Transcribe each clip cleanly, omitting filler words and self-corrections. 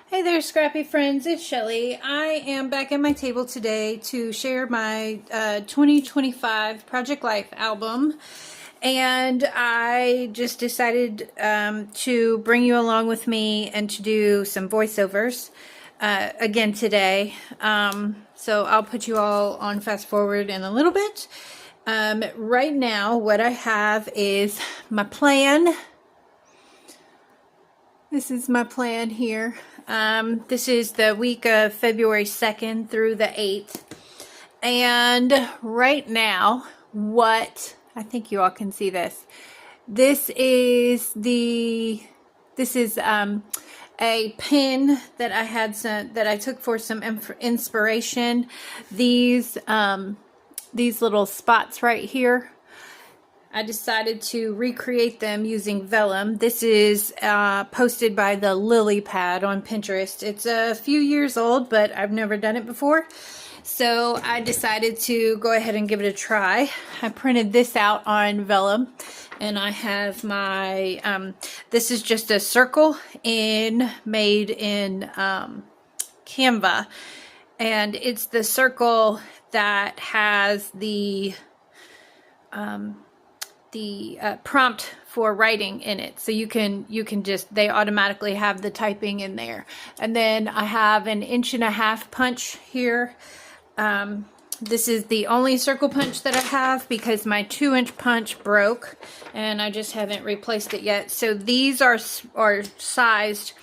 Hey there, scrappy friends, it's Shelly. I am back at my table today to share my 2025 Project Life album. And I just decided to bring you along with me and to do some voiceovers again today. So I'll put you all on fast forward in a little bit. Right now, what I have is my plan. This is my plan here. This is the week of February 2nd through the 8th. And right now, I think you all can see this. This is a pen that I had that I took for some inspiration. These little spots right here, I decided to recreate them using vellum. This is posted by the Lily Pad on Pinterest. It's a few years old, but I've never done it before. So I decided to go ahead and give it a try. I printed this out on vellum, and I have my, this is just a circle made in Canva. And it's the circle that has the prompt for writing in it, so you can just, they automatically have the typing in there. And then I have an 1.5" punch here. This is the only circle punch that I have because my 2" punch broke and I just haven't replaced it yet. So these are sized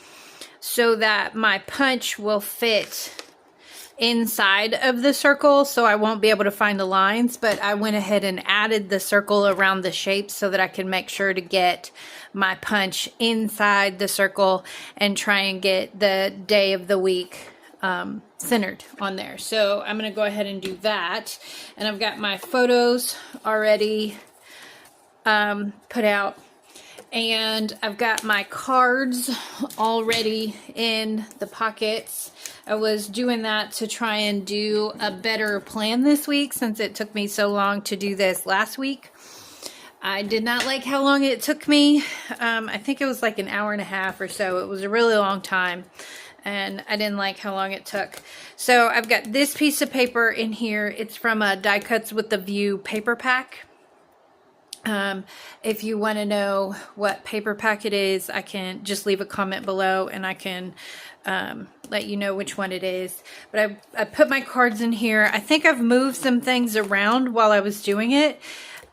so that my punch will fit inside of the circle, so I won't be able to find the lines, but I went ahead and added the circle around the shape so that I can make sure to get my punch inside the circle and try and get the day of the week centered on there. So I'm going to go ahead and do that, and I've got my photos already put out, and I've got my cards already in the pockets. I was doing that to try and do a better plan this week since it took me so long to do this last week. I did not like how long it took me. I think it was like an 1.5 hours or so. It was a really long time, and I didn't like how long it took. So I've got this piece of paper in here. It's from a Die Cuts with the View paper pack. If you want to know what paper pack it is, I can just leave a comment below and I can let you know which one it is. But I put my cards in here. I think I've moved some things around while I was doing it,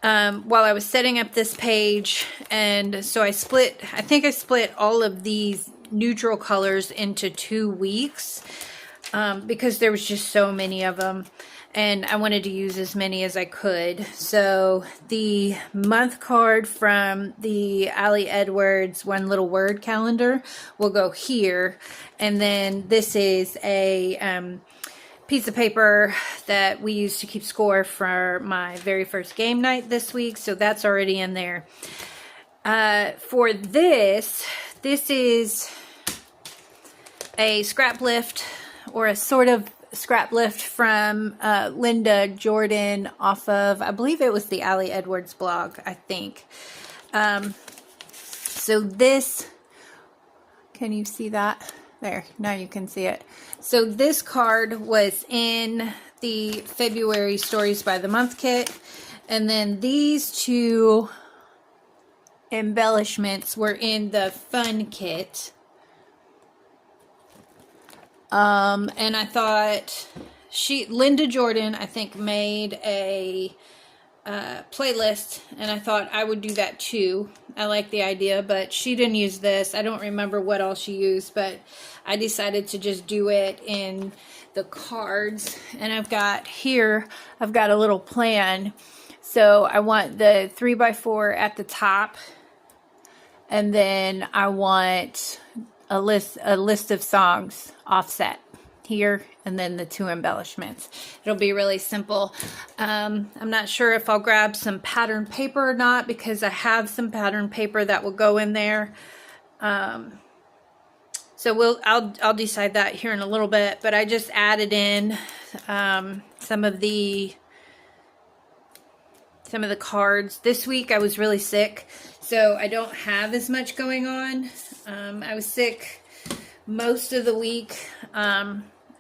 while I was setting up this page. And so I think I split all of these neutral colors into 2 weeks because there was just so many of them. And I wanted to use as many as I could. So the month card from the Ali Edwards One Little Word calendar will go here. And then this is a piece of paper that we used to keep score for my very first game night this week. So that's already in there. For this is a scrap lift, or a sort of scrap lift from Linda Jordan off of, I believe it was the Ali Edwards blog, I think. So this, can you see that? There, now you can see it. So this card was in the February Stories by the Month kit, and then these 2 embellishments were in the Fun kit. And I thought Linda Jordan, I think, made a playlist, and I thought I would do that too. I like the idea, but she didn't use this. I don't remember what all she used, but I decided to just do it in the cards. And I've got a little plan. So I want the 3x4 at the top, and then I want a list of songs offset here, and then the 2 embellishments. It'll be really simple. I'm not sure if I'll grab some pattern paper or not, because I have some pattern paper that will go in there. So I'll decide that here in a little bit, but I just added in some of the cards. This week I was really sick, so I don't have as much going on. I was sick most of the week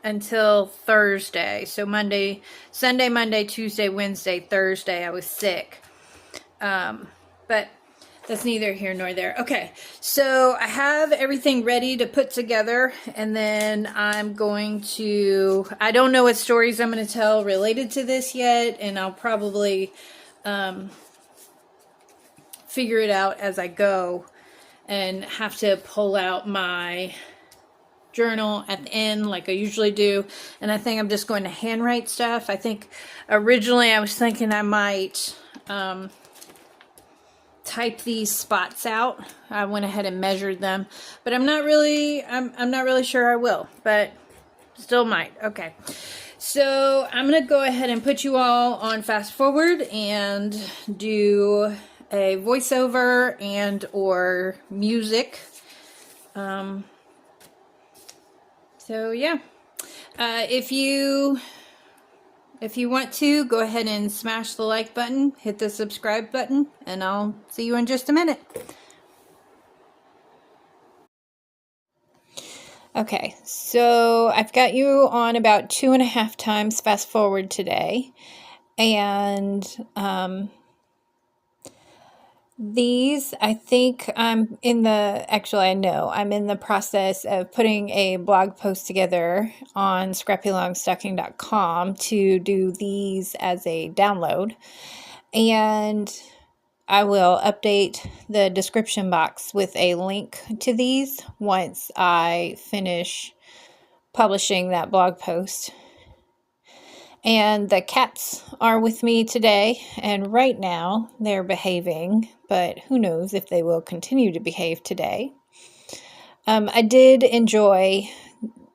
until Thursday. So Sunday, Monday, Tuesday, Wednesday, Thursday, I was sick. But that's neither here nor there. Okay, so I have everything ready to put together, and then I'm going to, I don't know what stories I'm going to tell related to this yet, and I'll probably figure it out as I go and have to pull out my journal at the end like I usually do. And I think I'm just going to handwrite stuff. I think originally I was thinking I might type these spots out. I went ahead and measured them, but I'm not really sure I will, but still might. Okay. So I'm going to go ahead and put you all on fast forward and do a voiceover and or music. So yeah, if you want to, go ahead and smash the like button, hit the subscribe button, and I'll see you in just a minute. Okay, so I've got you on about 2.5 times fast forward today, and these, I think I'm in the process of putting a blog post together on scrappylongstocking.com to do these as a download. And I will update the description box with a link to these once I finish publishing that blog post. And the cats are with me today, and right now they're behaving, but who knows if they will continue to behave today. I did enjoy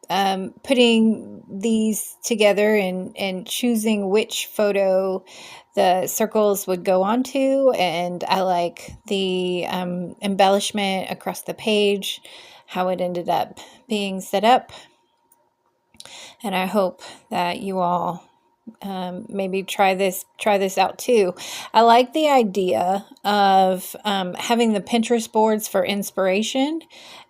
putting these together and choosing which photo the circles would go onto, and I like the embellishment across the page, how it ended up being set up, and I hope that you all maybe try this out too. I like the idea of having the Pinterest boards for inspiration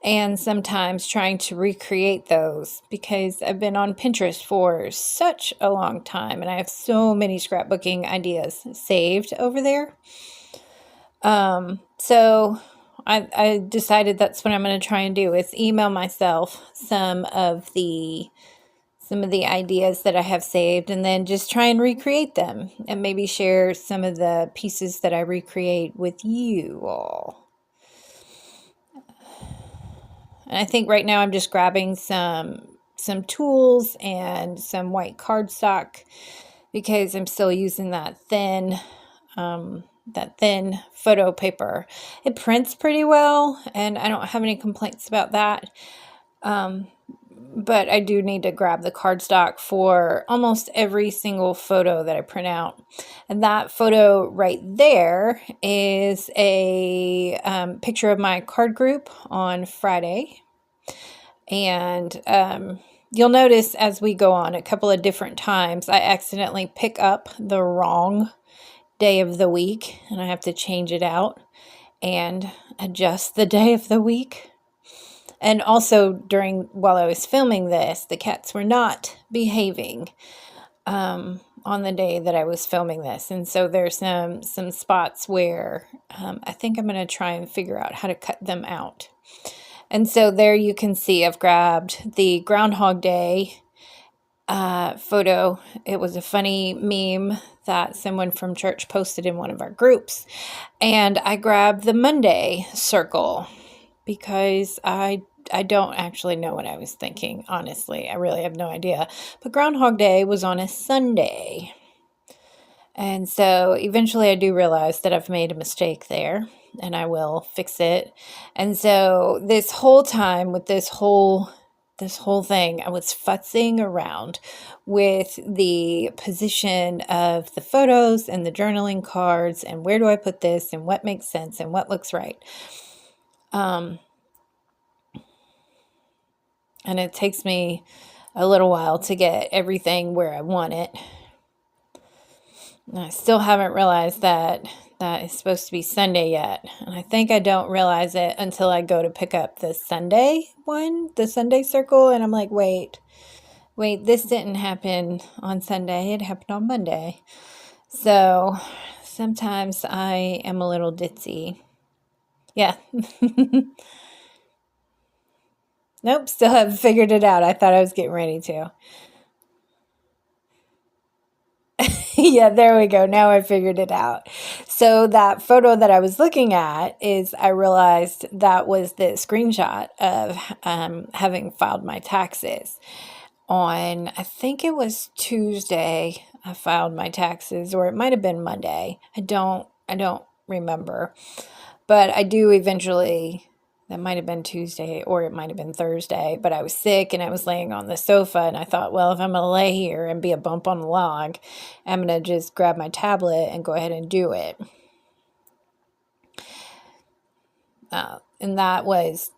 and sometimes trying to recreate those, because I've been on Pinterest for such a long time and I have so many scrapbooking ideas saved over there. So I decided that's what I'm going to try and do, is email myself some of the ideas that I have saved, and then just try and recreate them, and maybe share some of the pieces that I recreate with you all. And I think right now I'm just grabbing some tools and some white cardstock, because I'm still using that thin photo paper. It prints pretty well, and I don't have any complaints about that. But I do need to grab the cardstock for almost every single photo that I print out. And that photo right there is a picture of my card group on Friday. And you'll notice as we go on a couple of different times, I accidentally pick up the wrong day of the week, and I have to change it out and adjust the day of the week. And also while I was filming this, the cats were not behaving on the day that I was filming this. And so there's some spots where I think I'm going to try and figure out how to cut them out. And so there you can see I've grabbed the Groundhog Day photo. It was a funny meme that someone from church posted in one of our groups. And I grabbed the Monday circle, because I don't actually know what I was thinking, honestly. I really have no idea. But Groundhog Day was on a Sunday. And so eventually I do realize that I've made a mistake there, and I will fix it. And so this whole time with this whole thing, I was futzing around with the position of the photos and the journaling cards, and where do I put this, and what makes sense, and what looks right. And it takes me a little while to get everything where I want it. And I still haven't realized that that is supposed to be Sunday yet. And I think I don't realize it until I go to pick up the Sunday one, the Sunday circle. And I'm like, wait, this didn't happen on Sunday. It happened on Monday. So sometimes I am a little ditzy. Yeah. Nope, still haven't figured it out. I thought I was getting ready to. Yeah, there we go. Now I figured it out. So that photo that I was looking at is, I realized that was the screenshot of having filed my taxes on, I think it was Tuesday. I filed my taxes, or it might have been Monday. I don't remember, but I do eventually. That might have been Tuesday, or it might have been Thursday, but I was sick and I was laying on the sofa, and I thought, well, if I'm going to lay here and be a bump on the log, I'm going to just grab my tablet and go ahead and do it. And that was,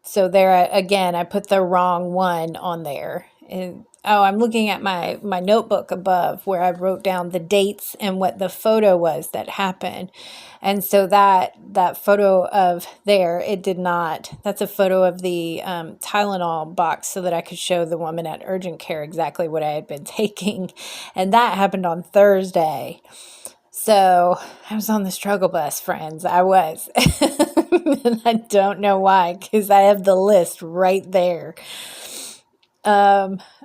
so there again, I put the wrong one on there. And, I'm looking at my notebook above where I wrote down the dates and what the photo was that happened. And so that photo of there, it did not, that's a photo of the Tylenol box so that I could show the woman at urgent care exactly what I had been taking. And that happened on Thursday. So I was on the struggle bus, friends. I was. And I don't know why, because I have the list right there.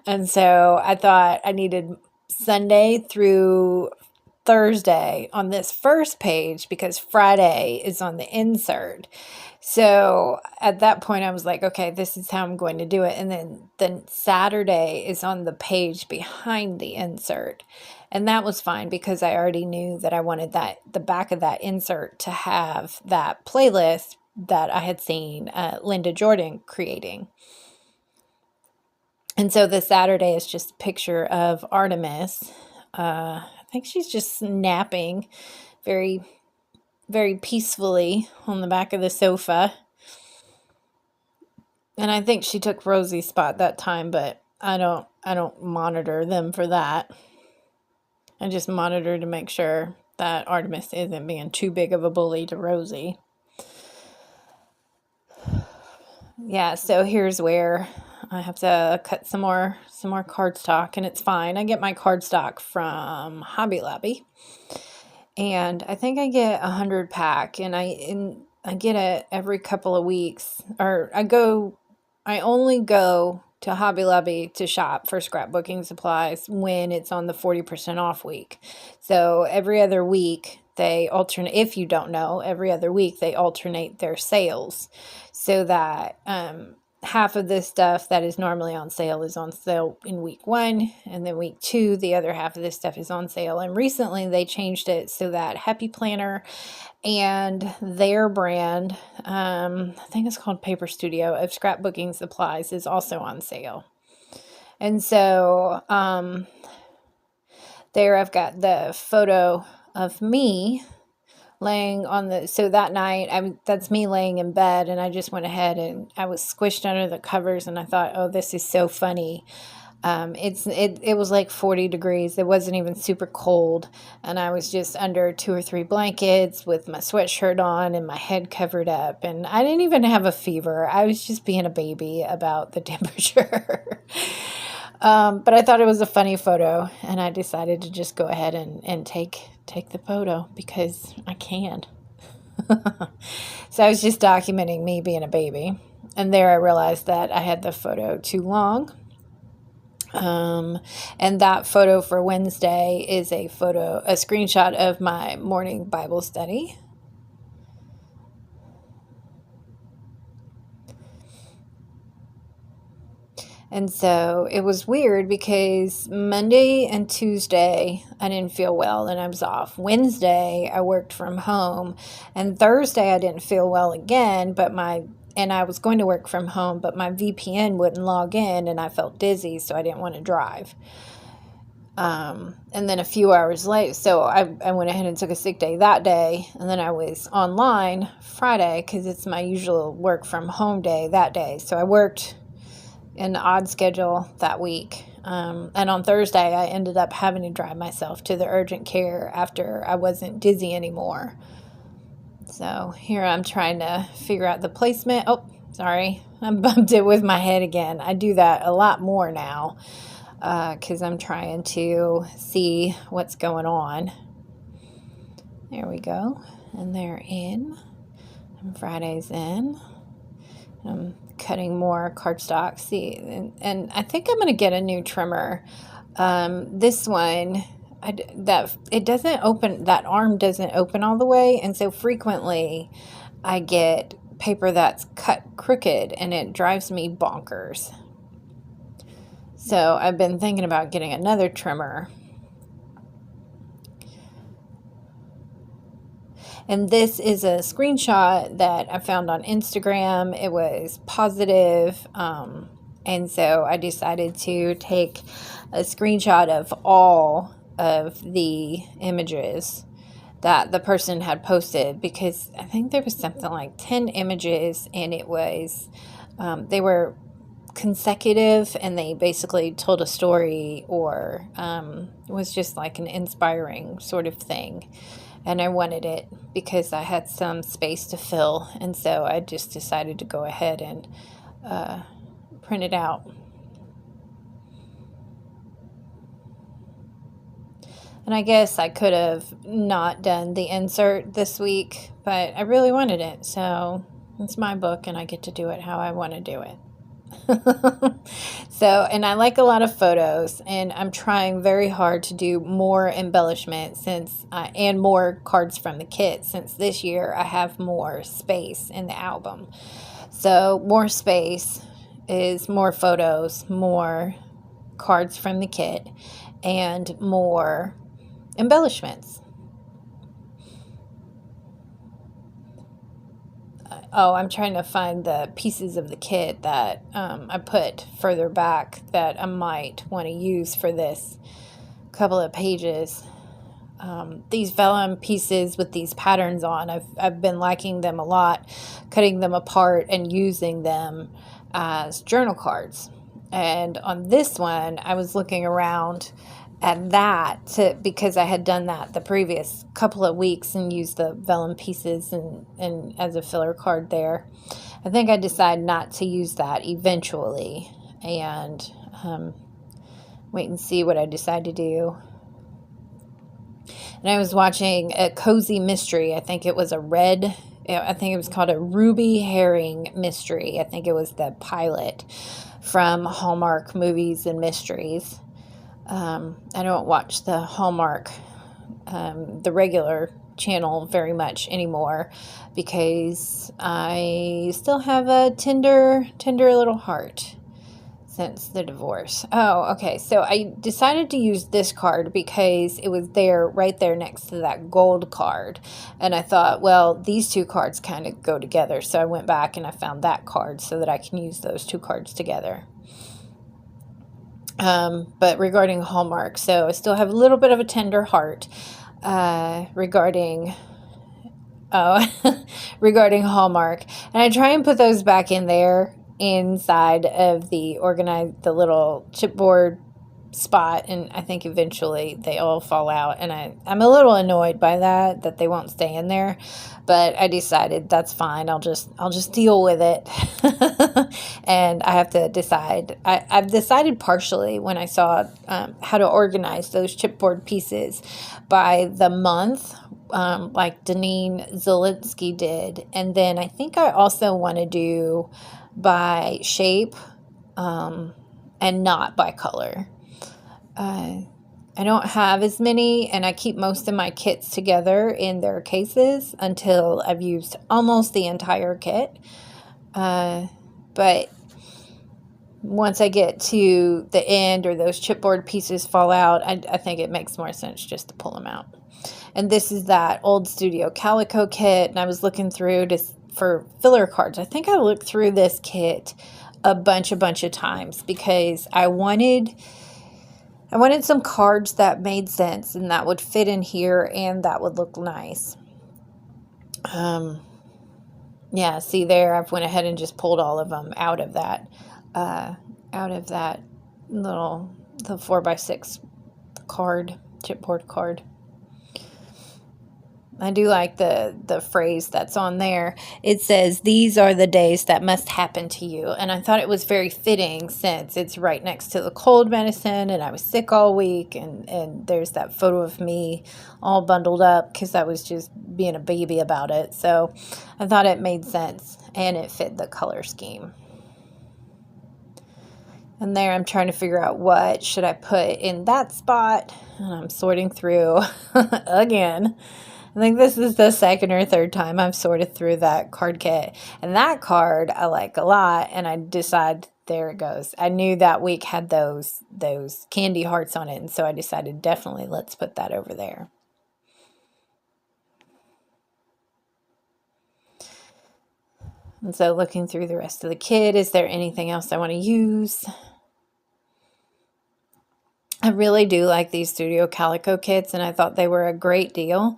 And so I thought I needed Sunday through Thursday on this first page because Friday is on the insert. So at that point I was like, okay, this is how I'm going to do it. And then Saturday is on the page behind the insert. And that was fine because I already knew that I wanted the back of that insert to have that playlist that I had seen Linda Jordan creating. And so the Saturday is just a picture of Artemis. I think she's just napping very, very peacefully on the back of the sofa. And I think she took Rosie's spot that time, but I don't monitor them for that. I just monitor to make sure that Artemis isn't being too big of a bully to Rosie. Yeah, so here's where I have to cut some more cardstock, and it's fine. I get my cardstock from Hobby Lobby, and I think I get 100 pack, and I get it every couple of weeks. Or I only go to Hobby Lobby to shop for scrapbooking supplies when it's on the 40% off week. So every other week they alternate. If you don't know, every other week they alternate their sales so that half of this stuff that is normally on sale is on sale in week 1, and then week 2 the other half of this stuff is on sale. And recently they changed it so that Happy Planner and their brand, I think it's called Paper Studio, of scrapbooking supplies is also on sale. And so there I've got the photo of me laying on so that night, that's me laying in bed, and I just went ahead and I was squished under the covers, and I thought, oh, this is so funny. It was like 40 degrees. It wasn't even super cold, and I was just under 2 or 3 blankets with my sweatshirt on and my head covered up, and I didn't even have a fever. I was just being a baby about the temperature. But I thought it was a funny photo, and I decided to just go ahead and take the photo because I can. So I was just documenting me being a baby, and there I realized that I had the photo too long. And that photo for Wednesday is a screenshot of my morning Bible study. And so it was weird because Monday and Tuesday I didn't feel well and I was off. Wednesday I worked from home, and Thursday I didn't feel well again, and I was going to work from home, but my VPN wouldn't log in and I felt dizzy, so I didn't want to drive. And then a few hours later, so I went ahead and took a sick day that day, and then I was online Friday because it's my usual work from home day that day. So I worked an odd schedule that week, And on Thursday, I ended up having to drive myself to the urgent care after I wasn't dizzy anymore. So here I'm trying to figure out the placement. Oh, sorry, I bumped it with my head again. I do that a lot more now because I'm trying to see what's going on. There we go. And they're in. And Friday's in. I'm cutting more cardstock. See, and I think I'm going to get a new trimmer. This one, it doesn't open, that arm doesn't open all the way, and so frequently I get paper that's cut crooked, and it drives me bonkers. So I've been thinking about getting another trimmer. And this is a screenshot that I found on Instagram. It was positive. And so I decided to take a screenshot of all of the images that the person had posted, because I think there was something like 10 images, and it was, they were consecutive, and they basically told a story, or was just like an inspiring sort of thing. And I wanted it because I had some space to fill, and so I just decided to go ahead and print it out. And I guess I could have not done the insert this week, but I really wanted it, so it's my book and I get to do it how I want to do it. So, and I like a lot of photos, and I'm trying very hard to do more embellishment and more cards from the kit, since this year I have more space in the album. So more space is more photos, more cards from the kit, and more embellishments. Oh, I'm trying to find the pieces of the kit that I put further back that I might want to use for this couple of pages. These vellum pieces with these patterns on, I've been liking them a lot, cutting them apart and using them as journal cards. And on this one, I was looking around at that because I had done that the previous couple of weeks and used the vellum pieces and as a filler card there. I think I decided not to use that eventually, and wait and see what I decide to do. And I was watching a cozy mystery. I think it was I think it was called a Ruby Herring mystery. I think it was the pilot from Hallmark Movies and Mysteries. I don't watch the Hallmark, the regular channel very much anymore, because I still have a tender little heart since the divorce. Oh, okay. So I decided to use this card because it was right there next to that gold card. And I thought, well, these two cards kind of go together. So I went back and I found that card so that I can use those two cards together. But regarding Hallmark, so I still have a little bit of a tender heart regarding regarding Hallmark, and I try and put those back in there inside of the little chipboard spot, and I think eventually they all fall out, and I'm a little annoyed by that they won't stay in there, but I decided that's fine. I'll just deal with it. And I have to decide. I've decided partially when I saw how to organize those chipboard pieces by the month, like Deneen Zielinski did, and then I think I also want to do by shape and not by color. I don't have as many, and I keep most of my kits together in their cases until I've used almost the entire kit. But once I get to the end or those chipboard pieces fall out, I think it makes more sense just to pull them out. And this is that old Studio Calico kit, and I was looking through for filler cards. I think I looked through this kit a bunch of times because I wanted some cards that made sense and that would fit in here and that would look nice. Yeah, see there, I've went ahead and just pulled all of them out of that little the 4x6 card, chipboard card. I do like the phrase that's on there. It says, "These are the days that must happen to you." And I thought it was very fitting since it's right next to the cold medicine and I was sick all week. And there's that photo of me all bundled up because I was just being a baby about it. So I thought it made sense and it fit the color scheme. And there I'm trying to figure out what should I put in that spot. And I'm sorting through again. I think this is the second or third time I've sorted through that card kit. And that card I like a lot. And I decided, there it goes. I knew that week had those candy hearts on it. And so I decided definitely let's put that over there. And so looking through the rest of the kit, is there anything else I want to use? I really do like these Studio Calico kits, and I thought they were a great deal.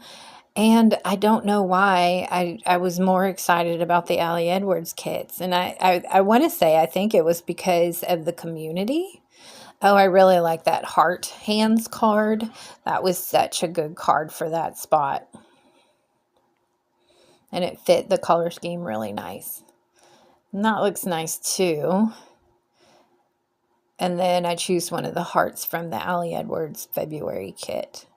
And I don't know why I was more excited about the Ali Edwards kits. And I want to say I think it was because of the community. Oh, I really like that heart hands card. That was such a good card for that spot. And it fit the color scheme really nice. And that looks nice too. And then I choose one of the hearts from the Ali Edwards February kit,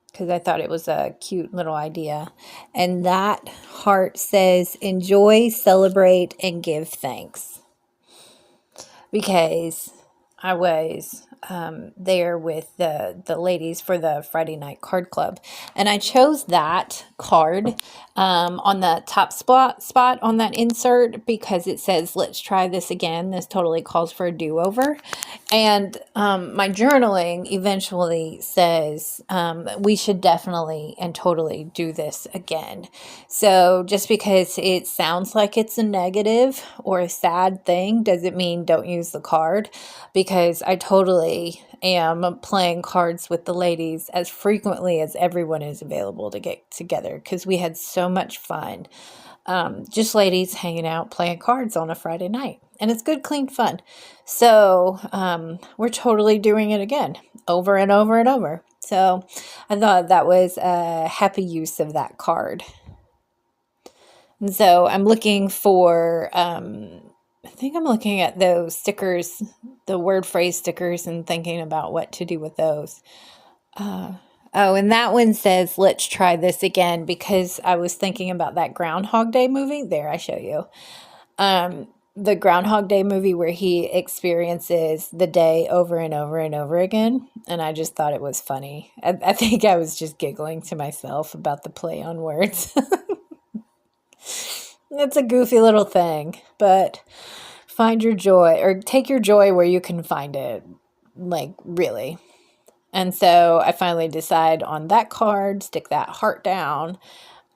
because I thought it was a cute little idea. And that heart says, "Enjoy, celebrate, and give thanks." Because I was there with the ladies for the Friday Night Card Club. And I chose that card on the top spot on that insert because it says, "Let's try this again." This totally calls for a do-over. And my journaling eventually says we should definitely and totally do this again. So just because it sounds like it's a negative or a sad thing doesn't mean don't use the card, because I totally am playing cards with the ladies as frequently as everyone is available to get together, because we had so much fun. Just ladies hanging out playing cards on a Friday night, and it's good, clean fun. So we're totally doing it again, over and over and over. So I thought that was a happy use of that card. And so I'm looking for I think I'm looking at those stickers, the word phrase stickers, and thinking about what to do with those. Oh, and that one says, "Let's try this again," because I was thinking about that Groundhog Day movie. There, I show you. The Groundhog Day movie where he experiences the day over and over and over again. And I just thought it was funny. I think I was just giggling to myself about the play on words. It's a goofy little thing, but find your joy, or take your joy where you can find it, like really. And so I finally decide on that card, stick that heart down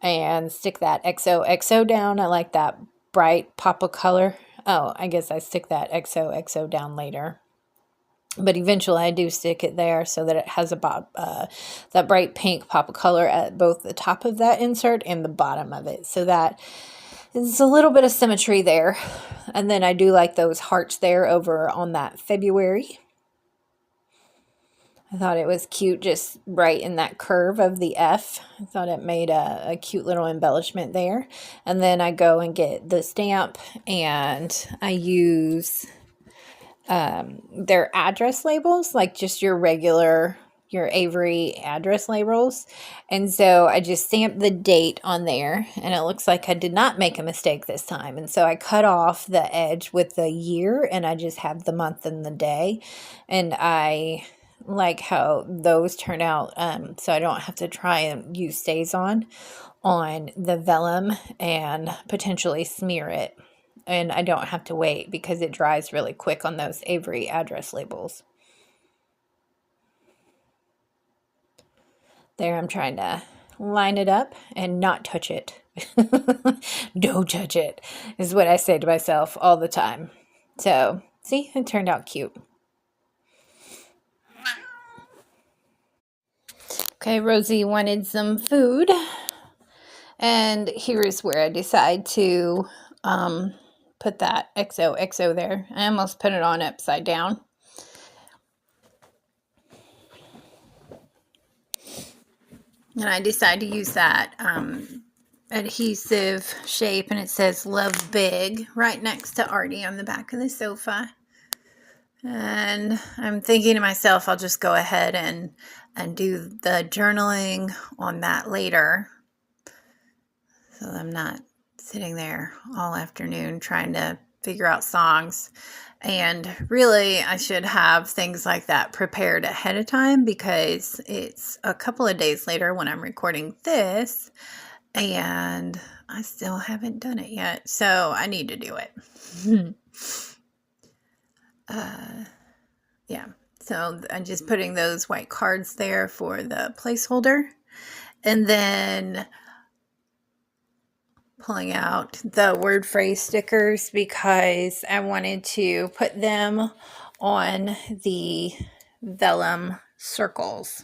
and stick that XOXO down. I like that bright pop of color. Oh, I guess I stick that XOXO down later. But eventually I do stick it there so that it has that bright pink pop of color at both the top of that insert and the bottom of it. So that is a little bit of symmetry there. And then I do like those hearts there over on that February. I thought it was cute, just right in that curve of the F. I thought it made a cute little embellishment there. And then I go and get the stamp, and I use their address labels, like just your Avery address labels. And so I just stamped the date on there, and it looks like I did not make a mistake this time. And so I cut off the edge with the year, and I just have the month and the day. And I like how those turn out, so I don't have to try and use StazOn on the vellum and potentially smear it. And I don't have to wait because it dries really quick on those Avery address labels. There, I'm trying to line it up and not touch it. Don't touch it, is what I say to myself all the time. So, see, it turned out cute. Okay, Rosie wanted some food. And here's where I decide to put that XOXO there. I almost put it on upside down. And I decided to use that adhesive shape, and it says Love Big right next to Artie on the back of the sofa. And I'm thinking to myself, I'll just go ahead and do the journaling on that later, so I'm not sitting there all afternoon trying to figure out songs. And really, I should have things like that prepared ahead of time, because it's a couple of days later when I'm recording this, and I still haven't done it yet. So I need to do it. Yeah. So I'm just putting those white cards there for the placeholder. And then pulling out the word phrase stickers, because I wanted to put them on the vellum circles.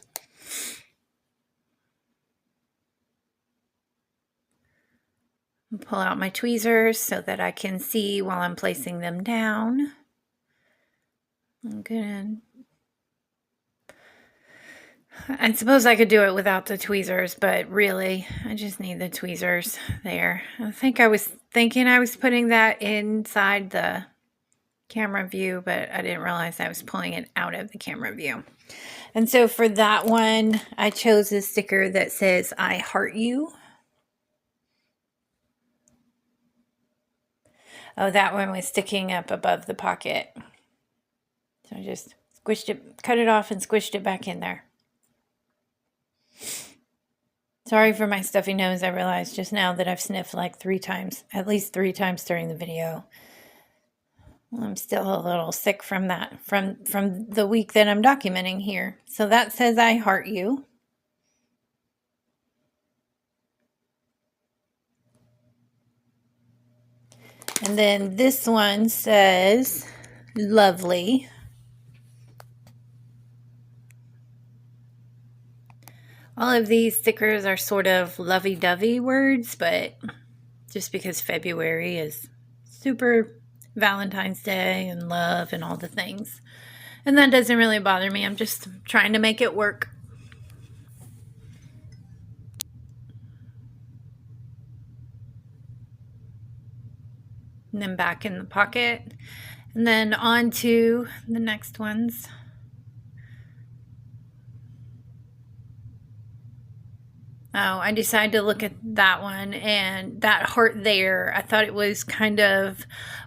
Pull out my tweezers so that I can see while I'm placing them down. I'm gonna, I suppose I could do it without the tweezers, but really, I just need the tweezers there. I think I was thinking I was putting that inside the camera view, but I didn't realize I was pulling it out of the camera view. And so for that one, I chose a sticker that says, I heart you. Oh, that one was sticking up above the pocket. So I just squished it, cut it off and squished it back in there. Sorry for my stuffy nose. I realized just now that I've sniffed like 3 times, at least 3 times during the video. I'm still a little sick from that, from the week that I'm documenting here. So that says, I heart you. And then this one says, lovely. All of these stickers are sort of lovey-dovey words, but just because February is super Valentine's Day and love and all the things. And that doesn't really bother me. I'm just trying to make it work. And then back in the pocket. And then on to the next ones. Oh, I decided to look at that one, and that heart there, I thought it was kind of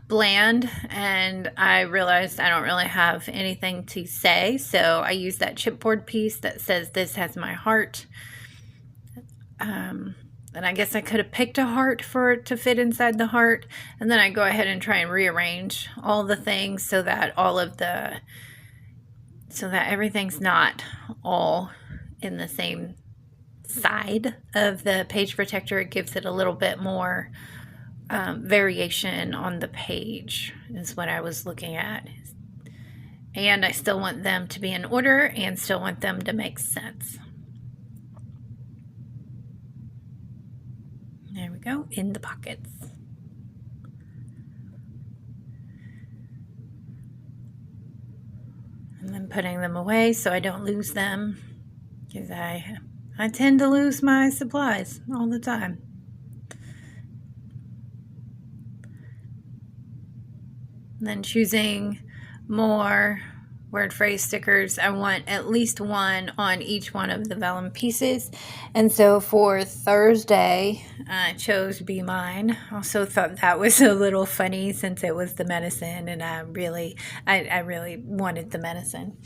bland, and I realized I don't really have anything to say, so I used that chipboard piece that says, this has my heart. And I guess I could have picked a heart for it to fit inside the heart, and then I go ahead and try and rearrange all the things so that everything's not all in the same side of the page protector. It gives it a little bit more variation on the page, is what I was looking at. And I still want them to be in order and still want them to make sense. There we go, in the pockets. And then putting them away so I don't lose them, because I tend to lose my supplies all the time. And then choosing more word phrase stickers. I want at least one on each one of the vellum pieces. And so for Thursday, I chose Be Mine. Also thought that was a little funny since it was the medicine, and I really wanted the medicine.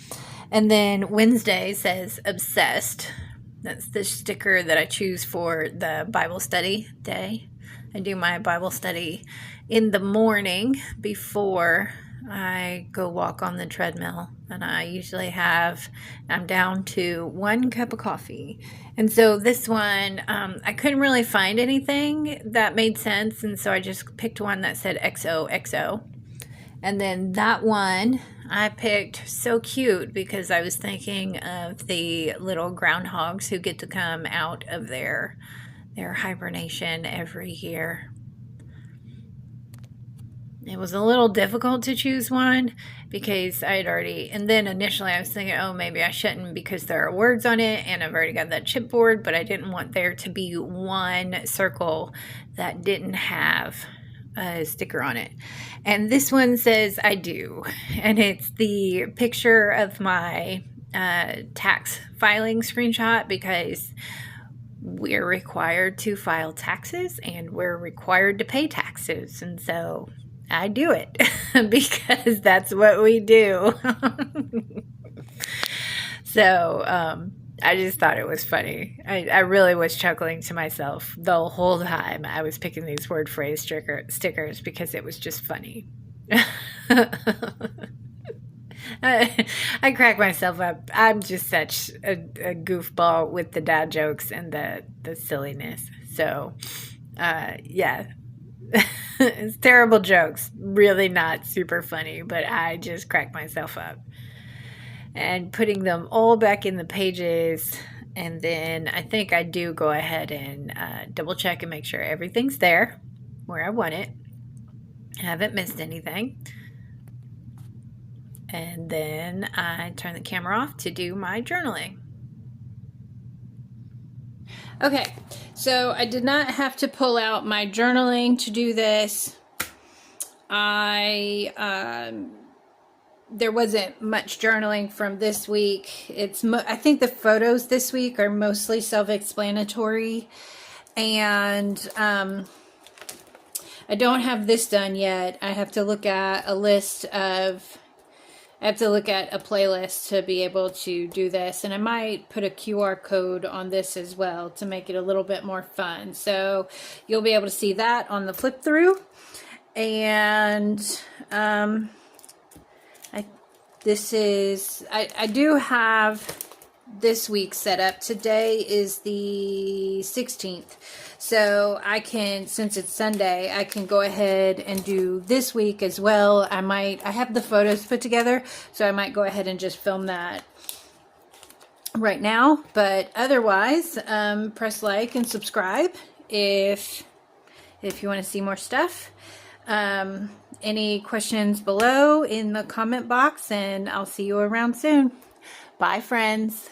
And then Wednesday says Obsessed. That's the sticker that I choose for the Bible study day. I do my Bible study in the morning before I go walk on the treadmill, and I usually I'm down to 1 cup of coffee. And so this one, I couldn't really find anything that made sense, and so I just picked one that said XOXO. And then that one I picked so cute because I was thinking of the little groundhogs who get to come out of their hibernation every year. it was a little difficult to choose one because I had already, and then initially I was thinking, oh, maybe I shouldn't because there are words on it and I've already got that chipboard, but I didn't want there to be one circle that didn't have a sticker on it. And this one says I do, and it's the picture of my tax filing screenshot because we're required to file taxes and we're required to pay taxes, and so I do it because that's what we do. So I just thought it was funny. I really was chuckling to myself the whole time I was picking these word phrase stickers because it was just funny. I crack myself up. I'm just such a goofball with the dad jokes and the silliness. So, yeah. It's terrible jokes. Really not super funny, but I just crack myself up. And putting them all back in the pages, and then I think I do go ahead and double check and make sure everything's there where I want it. I haven't missed anything. And then I turn the camera off to do my journaling. Okay, so I did not have to pull out my journaling to do this. There wasn't much journaling from this week. I think the photos this week are mostly self-explanatory, and I don't have this done yet. I have to look at a playlist to be able to do this, and I might put a QR code on this as well to make it a little bit more fun. So you'll be able to see that on the flip through. And I do have this week set up. Today is the 16th. So I can, since it's Sunday, I can go ahead and do this week as well. I have the photos put together, so I might go ahead and just film that right now. But otherwise, press like and subscribe if you want to see more stuff. Any questions below in the comment box, and I'll see you around soon. Bye, friends.